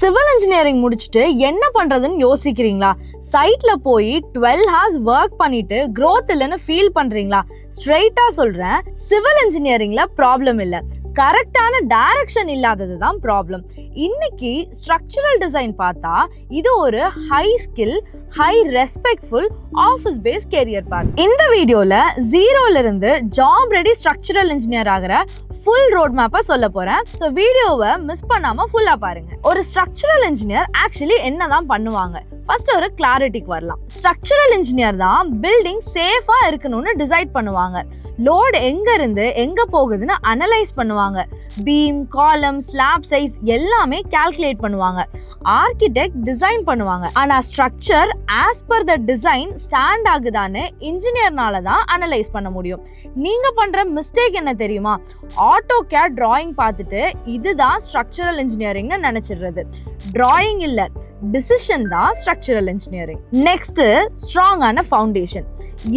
Civil engineering முடிச்சுட்டு என்ன பண்றதுன்னு யோசிக்கிறீங்களா? சைட்ல போய் 12 hours ஒர்க் பண்ணிட்டு growth இல்லைன்னு ஃபீல் பண்றீங்களா? ஸ்ட்ரெயிட்டா சொல்றேன், சிவில் இன்ஜினியரிங்ல ப்ராப்ளம் இல்லை, கரெக்டான டைரக்ஷன் இல்லாதது தான் ப்ராப்ளம். இன்னைக்கு ஸ்ட்ரக்சரல் டிசைன் பார்த்தா இது ஒரு high skill, high respectful office based career path. இந்த வீடியோல ஜீரோல இருந்து ஜாப் ரெடி ஸ்ட்ரக்சரல் இன்ஜினியர் ஆகிற ஃபுல் ரோட் மேப்பை சொல்ல போறேன். ஸோ வீடியோவை மிஸ் பண்ணாம ஃபுல்லா பாருங்க. ஒரு ஸ்ட்ரக்சரல் இன்ஜினியர் ஆக்சுவலி என்னதான் பண்ணுவாங்க? ஃபர்ஸ்ட் ஒரு கிளாரிட்டிக்கு வரலாம். ஸ்ட்ரக்சரல் இன்ஜினியர் தான் பில்டிங் சேஃபா இருக்கணும்னு டிசைட் பண்ணுவாங்க. லோட் எங்க இருந்து எங்க போகுதுன்னு அனலைஸ் பண்ணுவாங்க. பீம், காலம், ஸ்லாப் சைஸ் எல்லாமே கால்குலேட் பண்ணுவாங்க. ஆர்கிடெக்ட் டிசைன் பண்ணுவாங்க. ஆனா structure as per the design stand ஆகுதான்னு இன்ஜினியர்னால தான் அனலைஸ் பண்ண முடியும். நீங்க பண்ற மிஸ்டேக் என்ன தெரியுமா? ஆட்டோகேட் டிராயிங் பார்த்துட்டு இதுதான் ஸ்ட்ரக்சரல் இன்ஜினியரிங்னு நினைச்சிடுறது. டிராயிங் இல்ல, டிசிஷன் தான் ஸ்ட்ரக்சரல் இன்ஜினியரிங். நெக்ஸ்ட், ஸ்ட்ராங்கான ஃபவுண்டேஷன்.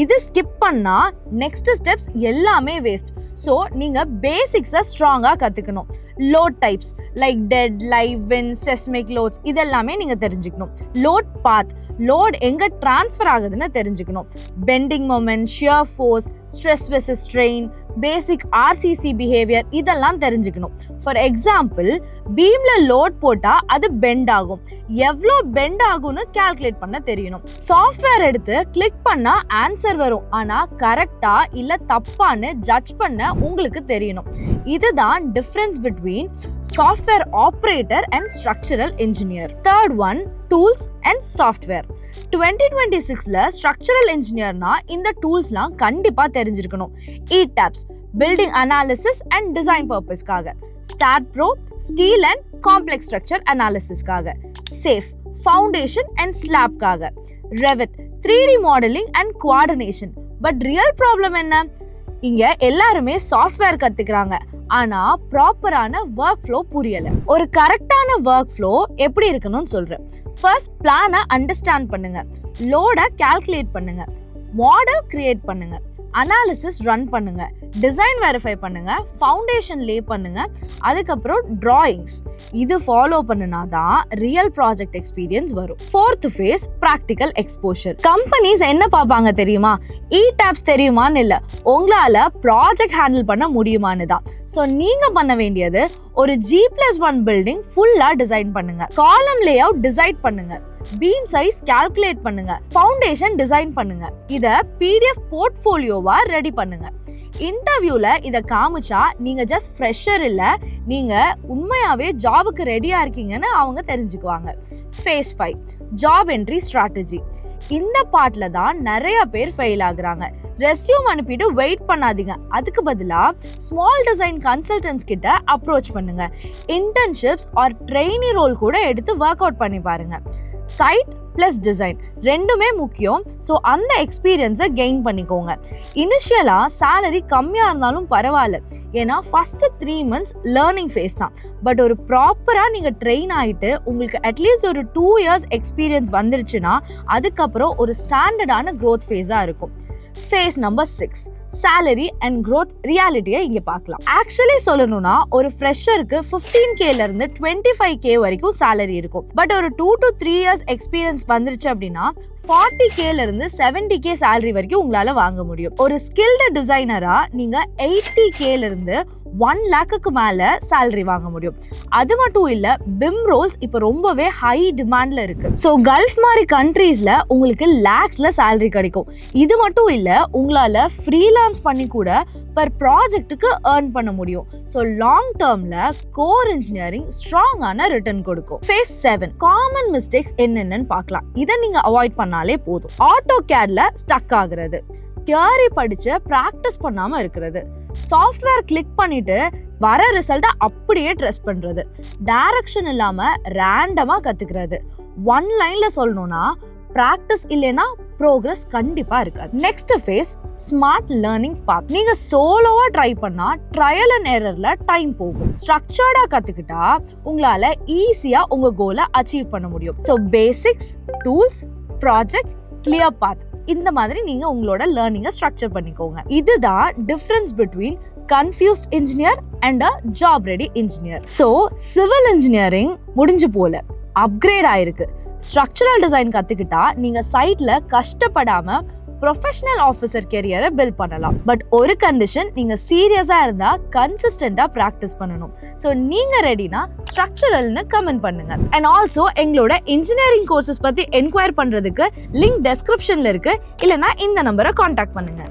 இது ஸ்கிப் பண்ணா நெக்ஸ்ட் ஸ்டெப்ஸ் எல்லாமே வேஸ்ட். ஸோ நீங்க பேசிக்ஸை ஸ்ட்ராங்கா கத்துக்கணும். Load types like dead, live, wind, seismic loads இதெல்லாமே நீங்க தெரிஞ்சுக்கணும். லோட் பாத், லோட் எங்க டிரான்ஸ்ஃபர் ஆகுதுன்னு தெரிஞ்சுக்கணும். Bending moment, shear force, stress versus strain, basic RCC behaviour இதெல்லாம் தெரிஞ்சுக்கணும். ஃபார் எக்ஸாம்பிள், பீம்ல லோட் போட்டா அது பெண்ட் ஆகும். எவ்வளோ பெண்ட் ஆகும்னு கால்குலேட் பண்ண தெரியணும். சாஃப்ட்வேர் எடுத்து கிளிக் பண்ணா ஆன்சர் வரும், ஆனா கரெக்டா இல்ல தப்பான்னு ஜட்ஜ் பண்ண உங்களுக்கு தெரியணும். இதுதான் difference between software operator and structural engineer. Third one, tools and software. 2026ல ஸ்ட்ரக்சரல் இன்ஜினியர்னா இந்த டூல்ஸ்லாம் கண்டிப்பா தெரிஞ்சிருக்கணும். ETABS, building analysis and design பர்பஸ்க்காக. StatPro, steel and complex structure அனாலிசிஸ்க்காக. சேஃப், ஃபவுண்டேஷன் அண்ட் ஸ்லாப்காக. Revit, 3D modelling and coordination. But real problem என்ன? இங்க எல்லாருமே சாஃப்ட்வேர் கத்துக்கிறாங்க, ஆனா ப்ராப்பரான ஒர்க் ஃப்ளோ புரியல. ஒரு கரெக்டான ஒர்க் ஃப்ளோ எப்படி இருக்கணும்னு சொல்றேன். ஃபர்ஸ்ட், பிளானை அண்டர்ஸ்டாண்ட் பண்ணுங்க, லோட கால்குலேட் பண்ணுங்க, மாடல் கிரியேட் பண்ணுங்க, அனாலிசிஸ் ரன் பண்ணுங்க, டிசைன் வெரிஃபை பண்ணுங்க, ஃபவுண்டேஷன் லே பண்ணுங்க, அதுக்கப்புறம் டிராயிங்ஸ். இது ஃபாலோ பண்ணினாதான் ரியல் ப்ராஜெக்ட் எக்ஸ்பீரியன்ஸ் வரும். Fourth phase, practical exposure. Companies என்ன பார்ப்பாங்க தெரியுமா? ETABS தெரியுமான்னு இல்லை, உங்களால ப்ராஜெக்ட் ஹேண்டில் பண்ண முடியுமான்னு தான். ஸோ நீங்க பண்ண வேண்டியது, ஒரு G+1 பில்டிங் ஃபுல்லா டிசைன் பண்ணுங்க, காலம் லே அவுட் டிசைட் பண்ணுங்க, பீம் சைஸ் கால்குலேட் பண்ணுங்க, ஃபவுண்டேஷன் டிசைன் பண்ணுங்க. இத PDF போர்ட்ஃபோலியோவா ரெடி பண்ணுங்க. இன்டர்வியூல இத காமிச்சா நீங்க ஜஸ்ட் ஃப்ரெஷர் இல்ல, நீங்க உண்மையாவே ஜாபுக்கு ரெடியா இருக்கீங்கன்னு அவங்க தெரிஞ்சுக்குவாங்க. Phase 5, job entry strategy. இந்த பார்ட்ல தான் நிறைய பேர் ஃபெயில் ஆகுறாங்க. ரெஸ்யூம் அனுப்பிட்டு வெயிட் பண்ணாதீங்க, அதுக்கு பதிலா ஸ்மால் டிசைன் கன்சல்டன்ட்ஸ் கிட்ட அப்ரோச் பண்ணுங்க. இன்டர்ன்ஷிப்ஸ் ஆர் ட்ரெயினி ரோல் கூட எடுத்து ஒர்க் அவுட் பண்ணி பாருங்க. சைட் பிளஸ் டிசைன் ரெண்டுமே முக்கியம். ஸோ அந்த எக்ஸ்பீரியன்ஸை கெயின் பண்ணிக்கோங்க. இனிஷியலா சேலரி கம்மியா இருந்தாலும் பரவாயில்ல, ஏன்னா ஃபர்ஸ்ட் 3 months லேர்னிங் ஃபேஸ் தான். பட் ஒரு ப்ராப்பரா நீங்க ட்ரெயின் ஆயிட்டு உங்களுக்கு அட்லீஸ்ட் ஒரு 2 years எக்ஸ்பீரியன்ஸ் வந்துருச்சுன்னா அதுக்கப்புறம் ஒரு ஸ்டாண்டர்டான க்ரோத் ஃபேஸா இருக்கும். Phase number 6, salary and growth ரியாலிட்டியை இங்க பார்க்கலாம். ஆக்சுவலி சொல்லணும்னா ஒரு ஃப்ரெஷருக்கு 15Kல இருந்து 25K வரைக்கும் salary இருக்கும். பட் ஒரு 2 to 3 years எக்ஸ்பீரியன்ஸ் வந்துருச்சு அப்படின்னா 40Kல இருந்து 70K salary வரைக்கும் உங்களால வாங்க முடியும். ஒரு ஸ்கில்டு டிசைனரா நீங்க 80Kல இருந்து 1 lakhக்கு மேல salary வாங்க முடியும். அது மட்டும் இல்ல, பிம் ரோல்ஸ் இப்ப ரொம்பவே ஹை டிமாண்ட்ல இருக்கு. ஸோ கல்ஃப் மாதிரி கண்ட்ரீஸ்ல உங்களுக்கு லேக்ஸ்ல salary கிடைக்கும். இது மட்டும் இல்ல, உங்களால ஃப்ரீலான்ஸ் பண்ணி கூட பர் ப்ராஜெக்ட்டுக்கு ஏர்ன் பண்ண முடியும். ஸோ லாங் டேர்ம்ல கோர் இன்ஜினியரிங் ஸ்ட்ராங்கான ரிட்டர்ன் கொடுக்கும். ஃபேஸ் 7, காமன் மிஸ்டேக்ஸ் என்னென்னு பார்க்கலாம். இதை நீங்க அவாய்ட் பண்ணாலே போதும். ஆட்டோகேட்ல ஸ்டக் ஆகுறது, தியரி படிச்சு பிராக்டிஸ் பண்ணாம இருக்கிறது, சாஃப்ட்வேர் கிளிக் பண்ணிட்டு வர ரிசல்ட்டை அப்படியே ட்ரெஸ் பண்றது, டைரக்ஷன் இல்லாம ரேண்டமா கத்துக்கிறது. 1 lineல சொல்லணும்னா, பிராக்டிஸ் இல்லைன்னா ப்ரோக்ரஸ் கண்டிப்பா இருக்காது. நெக்ஸ்ட் ஃபேஸ், ஸ்மார்ட் லேர்னிங் பாத். நீங்க சோலோவா ட்ரை பண்ணா ட்ரையல் அண்ட் எரர்ல டைம் போகும். ஸ்ட்ரக்சர்டா கத்துக்கிட்டா உங்களால ஈஸியா உங்க கோலை அச்சீவ் பண்ண முடியும். So basics, tools, project, clear path, இந்த மாதிரி நீங்க உங்களோட லேர்னிங்கை ஸ்ட்ரக்சர் பண்ணிக்கோங்க. இதுதான் difference between confused engineer and a job ready engineer. So civil engineering முடிஞ்சு போல, அப்கிரேட் ஆயிருக்கு. ஸ்ட்ரக்சரல் டிசைன் கத்துக்கிட்டா நீங்க சைட்ல கஷ்டப்படாம ப்ரொஃபஷனல் ஆஃபீஸர் கெரியரை பில்ட் பண்ணலாம். பட் ஒரு கண்டிஷன், நீங்க சீரியஸா இருந்தா கன்சிஸ்டண்டா ப்ராக்டிஸ் பண்ணணும். ஸோ நீங்க ரெடினா ஸ்ட்ரக்சரல்னு கமெண்ட் பண்ணுங்க. அண்ட் ஆல்சோ எங்களோட இன்ஜினியரிங் கோர்சஸ் பத்தி என்கொயர் பண்றதுக்கு லிங்க் டெஸ்கிரிப்ஷன்ல இருக்கு, இல்லைன்னா இந்த நம்பரை காண்டாக்ட் பண்ணுங்க.